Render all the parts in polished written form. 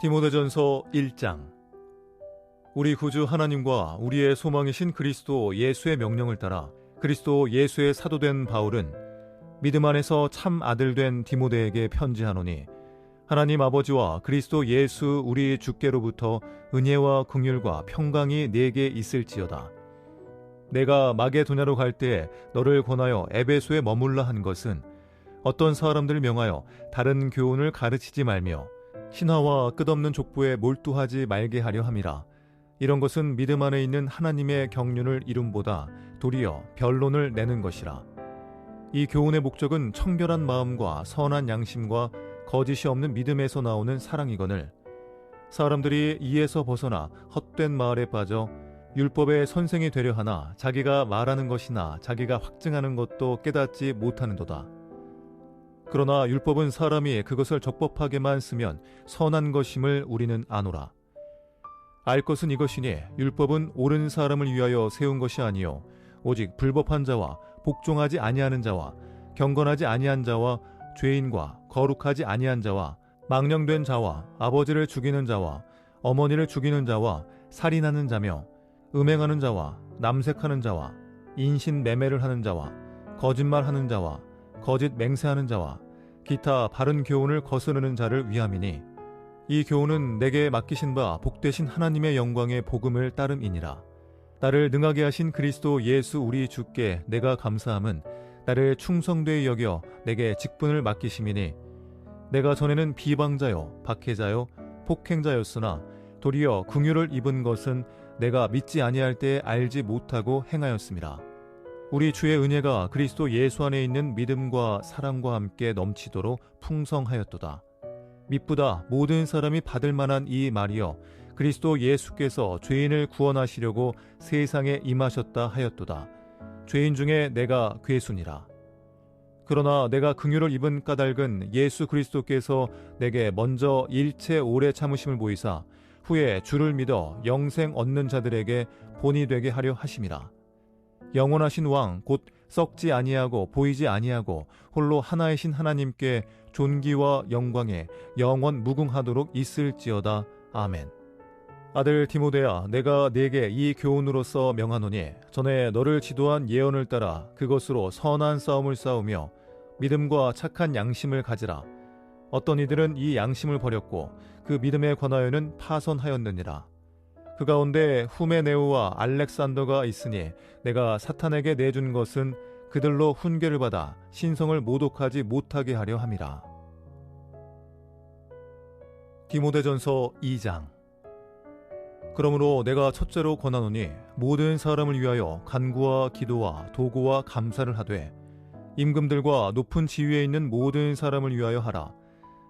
디모데전서 1장. 우리 구주 하나님과 우리의 소망이신 그리스도 예수의 명령을 따라 그리스도 예수의 사도된 바울은 믿음 안에서 참 아들 된 디모데에게 편지하노니, 하나님 아버지와 그리스도 예수 우리 주께로부터 은혜와 긍휼과 평강이 네게 있을지어다. 내가 마게도냐로 갈 때에 너를 권하여 에베소에 머물라 한 것은 어떤 사람들을 명하여 다른 교훈을 가르치지 말며 신화와 끝없는 족보에 몰두하지 말게 하려 함이라. 이런 것은 믿음 안에 있는 하나님의 경륜을 이룸보다 도리어 변론을 내는 것이라. 이 교훈의 목적은 청결한 마음과 선한 양심과 거짓이 없는 믿음에서 나오는 사랑이거늘, 사람들이 이에서 벗어나 헛된 말에 빠져 율법의 선생이 되려 하나 자기가 말하는 것이나 자기가 확증하는 것도 깨닫지 못하는도다. 그러나 율법은 사람이 그것을 적법하게만 쓰면 선한 것임을 우리는 아노라. 알 것은 이것이니 율법은 옳은 사람을 위하여 세운 것이 아니요 오직 불법한 자와 복종하지 아니하는 자와 경건하지 아니한 자와 죄인과 거룩하지 아니한 자와 망령된 자와 아버지를 죽이는 자와 어머니를 죽이는 자와 살인하는 자며 음행하는 자와 남색하는 자와 인신 매매를 하는 자와 거짓말하는 자와 거짓 맹세하는 자와 기타 바른 교훈을 거스르는 자를 위함이니, 이 교훈은 내게 맡기신 바 복되신 하나님의 영광의 복음을 따름이니라. 나를 능하게 하신 그리스도 예수 우리 주께 내가 감사함은 나를 충성되이 여겨 내게 직분을 맡기심이니, 내가 전에는 비방자요 박해자요 폭행자였으나 도리어 긍휼을 입은 것은 내가 믿지 아니할 때에 알지 못하고 행하였음이라. 우리 주의 은혜가 그리스도 예수 안에 있는 믿음과 사랑과 함께 넘치도록 풍성하였도다. 미쁘다 모든 사람이 받을 만한 이 말이여, 그리스도 예수께서 죄인을 구원하시려고 세상에 임하셨다 하였도다. 죄인 중에 내가 괴순이라. 그러나 내가 긍휼을 입은 까닭은 예수 그리스도께서 내게 먼저 일체 오래 참으심을 보이사 후에 주를 믿어 영생 얻는 자들에게 본이 되게 하려 하심이라. 영원하신 왕 곧 썩지 아니하고 보이지 아니하고 홀로 하나이신 하나님께 존귀와 영광에 영원 무궁하도록 있을지어다. 아멘. 아들 디모데야, 내가 네게 이 교훈으로서 명하노니, 전에 너를 지도한 예언을 따라 그것으로 선한 싸움을 싸우며 믿음과 착한 양심을 가지라. 어떤 이들은 이 양심을 버렸고 그 믿음에 관하여는 파선하였느니라. 그 가운데 후메네오와 알렉산더가 있으니 내가 사탄에게 내준 것은 그들로 훈계를 받아 신성을 모독하지 못하게 하려 함이라. 디모데전서 2장. 그러므로 내가 첫째로 권하노니, 모든 사람을 위하여 간구와 기도와 도구와 감사를 하되 임금들과 높은 지위에 있는 모든 사람을 위하여 하라.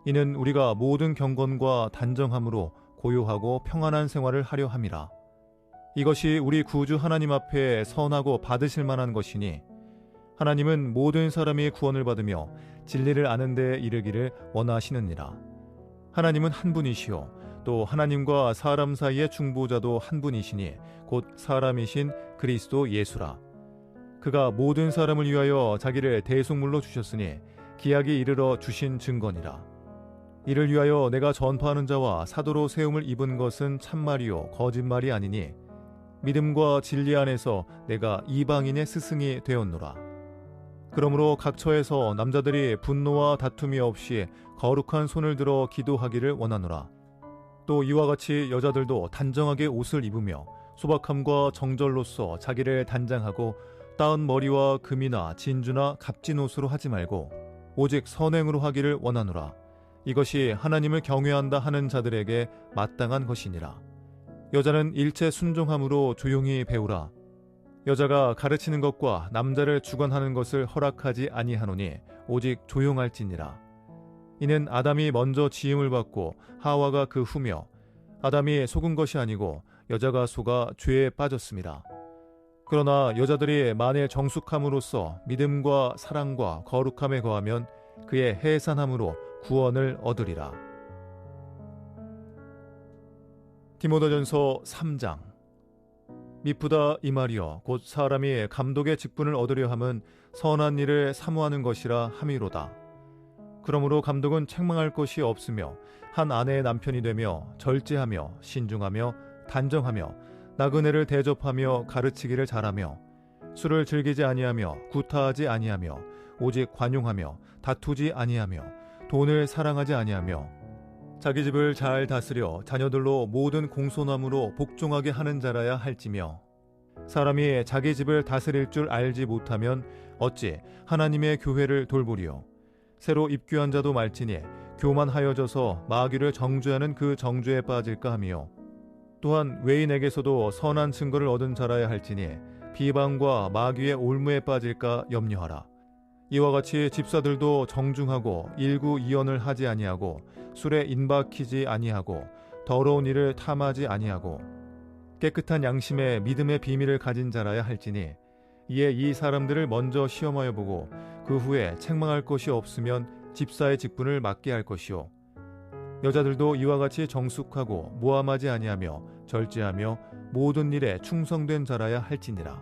이는 우리가 모든 경건과 단정함으로 고요하고 평안한 생활을 하려 함이라. 이것이 우리 구주 하나님 앞에 선하고 받으실 만한 것이니, 하나님은 모든 사람이 구원을 받으며 진리를 아는 데 이르기를 원하시느니라. 하나님은 한 분이시요 또 하나님과 사람 사이의 중보자도 한 분이시니 곧 사람이신 그리스도 예수라. 그가 모든 사람을 위하여 자기를 대속물로 주셨으니 기약이 이르러 주신 증거니라. 이를 위하여 내가 전파하는 자와 사도로 세움을 입은 것은 참말이요 거짓말이 아니니, 믿음과 진리 안에서 내가 이방인의 스승이 되었노라. 그러므로 각 처에서 남자들이 분노와 다툼이 없이 거룩한 손을 들어 기도하기를 원하노라. 또 이와 같이 여자들도 단정하게 옷을 입으며 소박함과 정절로서 자기를 단장하고 따은 머리와 금이나 진주나 값진 옷으로 하지 말고 오직 선행으로 하기를 원하노라. 이것이 하나님을 경외한다 하는 자들에게 마땅한 것이니라. 여자는 일체 순종함으로 조용히 배우라. 여자가 가르치는 것과 남자를 주관하는 것을 허락하지 아니하노니 오직 조용할지니라. 이는 아담이 먼저 지음을 받고 하와가 그 후며, 아담이 속은 것이 아니고 여자가 속아 죄에 빠졌습니다. 그러나 여자들이 만일 정숙함으로써 믿음과 사랑과 거룩함에 거하면 그의 해산함으로 구원을 얻으리라. 디모데전서 3장. 미쁘다 이 말이여, 곧 사람이 감독의 직분을 얻으려 함은 선한 일을 사모하는 것이라 함이로다. 그러므로 감독은 책망할 것이 없으며 한 아내의 남편이 되며 절제하며 신중하며 단정하며 나그네를 대접하며 가르치기를 잘하며 술을 즐기지 아니하며 구타하지 아니하며 오직 관용하며 다투지 아니하며 돈을 사랑하지 아니하며 자기 집을 잘 다스려 자녀들로 모든 공손함으로 복종하게 하는 자라야 할지며 사람이 자기 집을 다스릴 줄 알지 못하면 어찌 하나님의 교회를 돌보리요. 새로 입교한 자도 말지니 교만하여져서 마귀를 정죄하는 그 정죄에 빠질까 하며 또한 외인에게서도 선한 증거를 얻은 자라야 할지니 비방과 마귀의 올무에 빠질까 염려하라. 이와 같이 집사들도 정중하고 일구이언을 하지 아니하고 술에 인박히지 아니하고 더러운 일을 탐하지 아니하고 깨끗한 양심에 믿음의 비밀을 가진 자라야 할지니 이에 이 사람들을 먼저 시험하여 보고 그 후에 책망할 것이 없으면 집사의 직분을 맡게 할 것이요. 여자들도 이와 같이 정숙하고 모함하지 아니하며 절제하며 모든 일에 충성된 자라야 할지니라.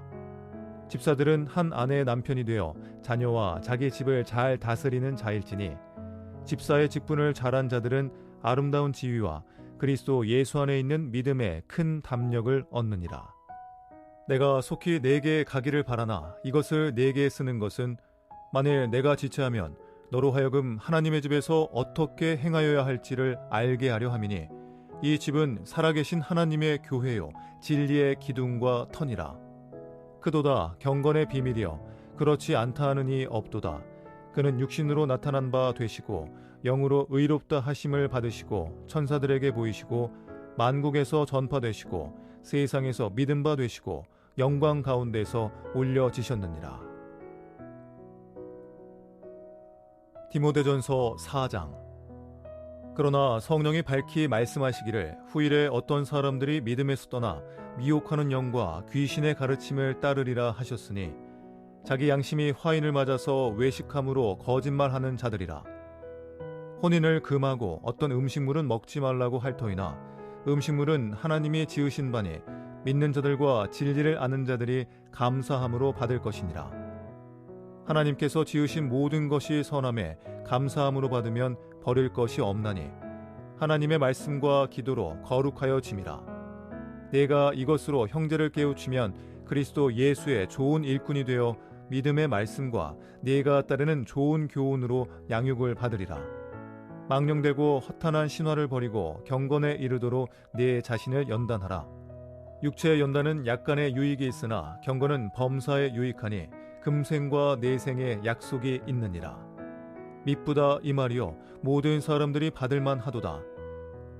집사들은 한 아내의 남편이 되어 자녀와 자기 집을 잘 다스리는 자일지니 집사의 직분을 잘한 자들은 아름다운 지위와 그리스도 예수 안에 있는 믿음의 큰 담력을 얻느니라. 내가 속히 네게 가기를 바라나 이것을 네게 쓰는 것은 만일 내가 지체하면 너로 하여금 하나님의 집에서 어떻게 행하여야 할지를 알게 하려 함이니 이 집은 살아계신 하나님의 교회요 진리의 기둥과 터니라. 그도다 경건의 비밀이여 그렇지 않다 하는 이 없도다. 그는 육신으로 나타난 바 되시고 영으로 의롭다 하심을 받으시고 천사들에게 보이시고 만국에서 전파되시고 세상에서 믿음 바 되시고 영광 가운데서 올려지셨느니라. 디모데전서 4장. 그러나 성령이 밝히 말씀하시기를 후일에 어떤 사람들이 믿음에서 떠나 미혹하는 영과 귀신의 가르침을 따르리라 하셨으니 자기 양심이 화인을 맞아서 외식함으로 거짓말하는 자들이라. 혼인을 금하고 어떤 음식물은 먹지 말라고 할 터이나 음식물은 하나님이 지으신 바니 믿는 자들과 진리를 아는 자들이 감사함으로 받을 것이니라. 하나님께서 지으신 모든 것이 선함에 감사함으로 받으면 버릴 것이 없나니 하나님의 말씀과 기도로 거룩하여 짐이라. 내가 이것으로 형제를 깨우치면 그리스도 예수의 좋은 일꾼이 되어 믿음의 말씀과 네가 따르는 좋은 교훈으로 양육을 받으리라. 망령되고 허탄한 신화를 버리고 경건에 이르도록 네 자신을 연단하라. 육체의 연단은 약간의 유익이 있으나 경건은 범사에 유익하니 금생과 내생의 약속이 있느니라. 미쁘다 이 말이요 모든 사람들이 받을만 하도다.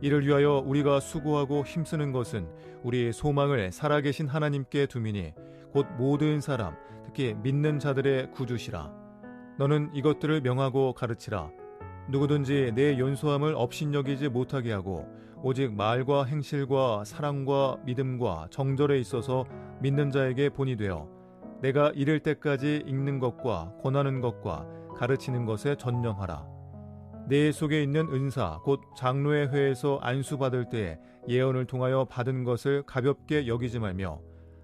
이를 위하여 우리가 수고하고 힘쓰는 것은 우리의 소망을 살아계신 하나님께 두미니 곧 모든 사람 특히 믿는 자들의 구주시라. 너는 이것들을 명하고 가르치라. 누구든지 내 연소함을 업신여기지 못하게 하고 오직 말과 행실과 사랑과 믿음과 정절에 있어서 믿는 자에게 본이 되어 내가 이를 때까지 읽는 것과 권하는 것과 가르치는 것에 전념하라. 내 속에 있는 은사 곧 장로의 회에서 안수받을 때에 예언을 통하여 받은 것을 가볍게 여기지 말며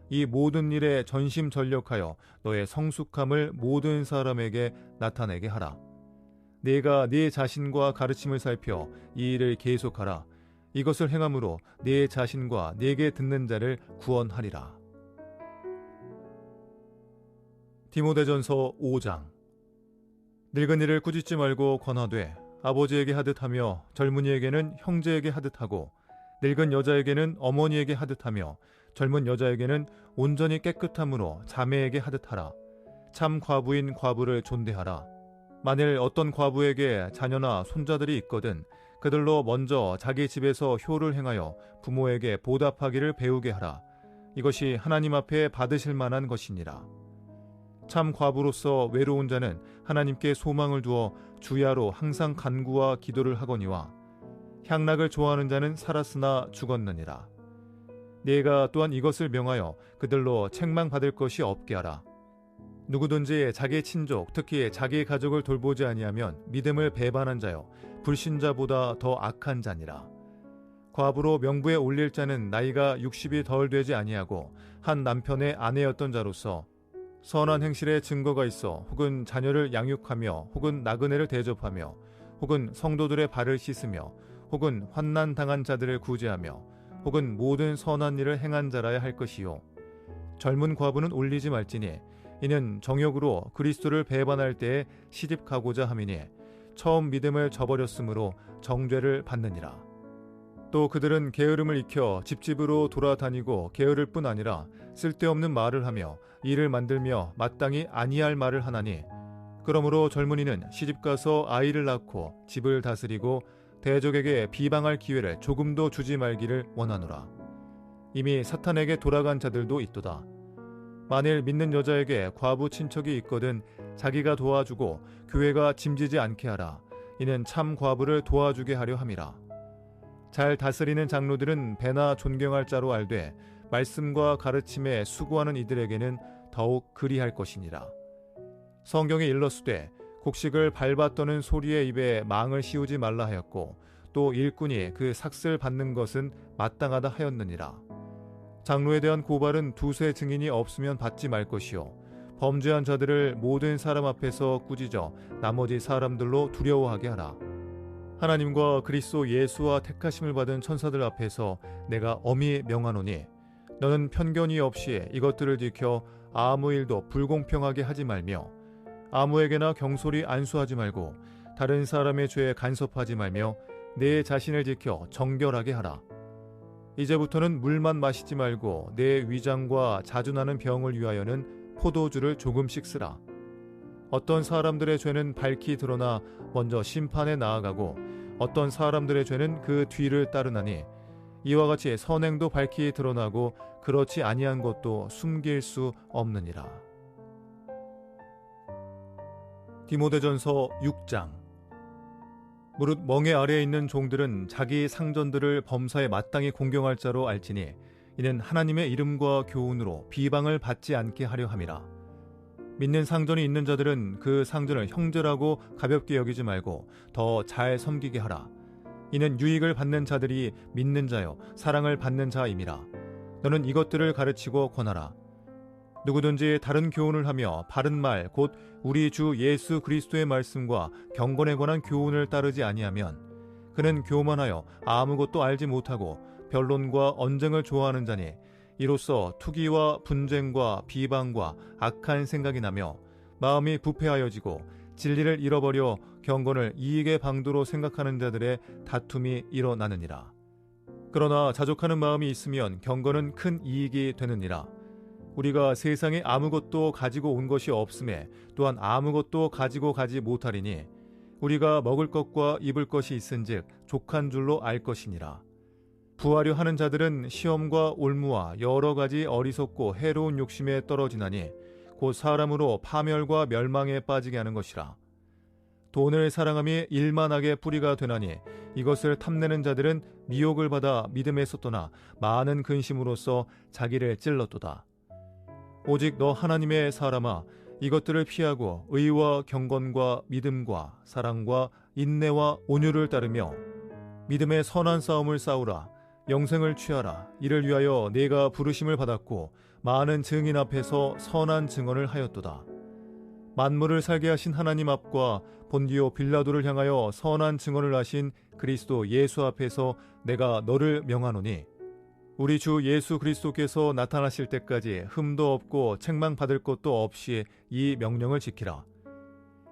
이 모든 일에 전심전력하여 너의 성숙함을 모든 사람에게 나타내게 하라. 네가 네 자신과 가르침을 살펴 이 일을 계속하라. 이것을 행함으로 네 자신과 네게 듣는 자를 구원하리라. 디모데전서 5장. 늙은이를 꾸짖지 말고 권하되 아버지에게 하듯 하며 젊은이에게는 형제에게 하듯 하고 늙은 여자에게는 어머니에게 하듯 하며 젊은 여자에게는 온전히 깨끗함으로 자매에게 하듯 하라. 참 과부인 과부를 존대하라. 만일 어떤 과부에게 자녀나 손자들이 있거든 그들로 먼저 자기 집에서 효를 행하여 부모에게 보답하기를 배우게 하라. 이것이 하나님 앞에 받으실 만한 것이니라. 참 과부로서 외로운 자는 하나님께 소망을 두어 주야로 항상 간구와 기도를 하거니와 향락을 좋아하는 자는 살았으나 죽었느니라. 네가 또한 이것을 명하여 그들로 책망받을 것이 없게 하라. 누구든지 자기 친족 특히 자기 가족을 돌보지 아니하면 믿음을 배반한 자요 불신자보다 더 악한 자니라. 과부로 명부에 올릴 자는 나이가 60이 덜 되지 아니하고 한 남편의 아내였던 자로서 선한 행실에 증거가 있어 혹은 자녀를 양육하며 혹은 나그네를 대접하며 혹은 성도들의 발을 씻으며 혹은 환난 당한 자들을 구제하며 혹은 모든 선한 일을 행한 자라야 할 것이요 젊은 과부는 올리지 말지니 이는 정욕으로 그리스도를 배반할 때에 시집 가고자 함이니 처음 믿음을 저버렸으므로 정죄를 받느니라. 또 그들은 게으름을 익혀 집집으로 돌아다니고 게으를 뿐 아니라 쓸데없는 말을 하며 일을 만들며 마땅히 아니할 말을 하나니 그러므로 젊은이는 시집가서 아이를 낳고 집을 다스리고 대적에게 비방할 기회를 조금도 주지 말기를 원하노라. 이미 사탄에게 돌아간 자들도 있도다. 만일 믿는 여자에게 과부 친척이 있거든 자기가 도와주고 교회가 짐지지 않게 하라. 이는 참 과부를 도와주게 하려 함이라. 잘 다스리는 장로들은 배나 존경할 자로 알되 말씀과 가르침에 수고하는 이들에게는 더욱 그리할 것이니라. 성경에 일렀으되 곡식을 밟아 떠는 소리의 입에 망을 씌우지 말라 하였고 또 일꾼이 그 삭슬 받는 것은 마땅하다 하였느니라. 장로에 대한 고발은 두세 증인이 없으면 받지 말 것이요 범죄한 자들을 모든 사람 앞에서 꾸짖어 나머지 사람들로 두려워하게 하라. 하나님과 그리스도 예수와 택하심을 받은 천사들 앞에서 내가 엄히 명하노니 너는 편견이 없이 이것들을 지켜 아무 일도 불공평하게 하지 말며 아무에게나 경솔히 안수하지 말고 다른 사람의 죄에 간섭하지 말며 내 자신을 지켜 정결하게 하라. 이제부터는 물만 마시지 말고 내 위장과 자주 나는 병을 위하여는 포도주를 조금씩 쓰라. 어떤 사람들의 죄는 밝히 드러나 먼저 심판에 나아가고 어떤 사람들의 죄는 그 뒤를 따르나니 이와 같이 선행도 밝히 드러나고 그렇지 아니한 것도 숨길 수 없느니라. 디모데전서 6장. 무릇 멍에 아래에 있는 종들은 자기 상전들을 범사에 마땅히 공경할 자로 알지니 이는 하나님의 이름과 교훈으로 비방을 받지 않게 하려 함이라. 믿는 상전이 있는 자들은 그 상전을 형제라고 가볍게 여기지 말고 더 잘 섬기게 하라. 이는 유익을 받는 자들이 믿는 자요 사랑을 받는 자임이라. 너는 이것들을 가르치고 권하라. 누구든지 다른 교훈을 하며 바른 말 곧 우리 주 예수 그리스도의 말씀과 경건에 관한 교훈을 따르지 아니하면 그는 교만하여 아무것도 알지 못하고 변론과 언쟁을 좋아하는 자니 이로써 투기와 분쟁과 비방과 악한 생각이 나며 마음이 부패하여지고 진리를 잃어버려 경건을 이익의 방도로 생각하는 자들의 다툼이 일어나느니라. 그러나 자족하는 마음이 있으면 경건은 큰 이익이 되느니라. 우리가 세상에 아무것도 가지고 온 것이 없음에 또한 아무것도 가지고 가지 못하리니 우리가 먹을 것과 입을 것이 있은즉 족한 줄로 알 것이니라. 부하려 하는 자들은 시험과 올무와 여러 가지 어리석고 해로운 욕심에 떨어지나니 곧 사람으로 파멸과 멸망에 빠지게 하는 것이라. 돈을 사랑함이 일만하게 뿌리가 되나니 이것을 탐내는 자들은 미혹을 받아 믿음에서 떠나 많은 근심으로써 자기를 찔렀도다. 오직 너 하나님의 사람아 이것들을 피하고 의와 경건과 믿음과 사랑과 인내와 온유를 따르며 믿음의 선한 싸움을 싸우라. 영생을 취하라. 이를 위하여 네가 부르심을 받았고 많은 증인 앞에서 선한 증언을 하였도다. 만물을 살게 하신 하나님 앞과 본디오 빌라도를 향하여 선한 증언을 하신 그리스도 예수 앞에서 내가 너를 명하노니 우리 주 예수 그리스도께서 나타나실 때까지 흠도 없고 책망받을 것도 없이 이 명령을 지키라.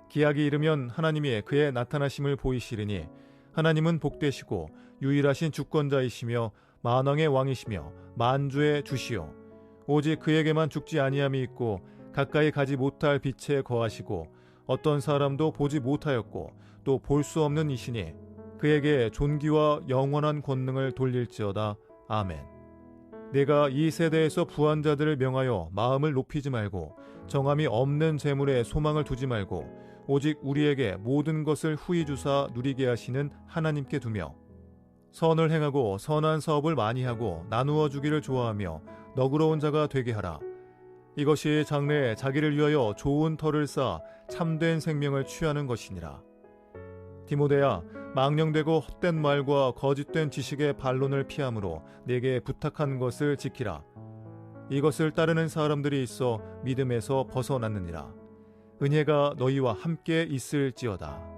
기약이 이르면 하나님이 그의 나타나심을 보이시리니 하나님은 복되시고 유일하신 주권자이시며 만왕의 왕이시며 만주의 주시요 오직 그에게만 죽지 아니함이 있고 가까이 가지 못할 빛에 거하시고 어떤 사람도 보지 못하였고 또 볼 수 없는 이시니 그에게 존귀와 영원한 권능을 돌릴지어다. 아멘. 내가 이 세대에서 부한 자들을 명하여 마음을 높이지 말고 정함이 없는 재물에 소망을 두지 말고 오직 우리에게 모든 것을 후히 주사 누리게 하시는 하나님께 두며 선을 행하고 선한 사업을 많이 하고 나누어 주기를 좋아하며 너그러운 자가 되게 하라. 이것이 장래에 자기를 위하여 좋은 터를 쌓아 참된 생명을 취하는 것이니라. 디모데야, 망령되고 헛된 말과 거짓된 지식의 반론을 피함으로 내게 부탁한 것을 지키라. 이것을 따르는 사람들이 있어 믿음에서 벗어났느니라. 은혜가 너희와 함께 있을지어다.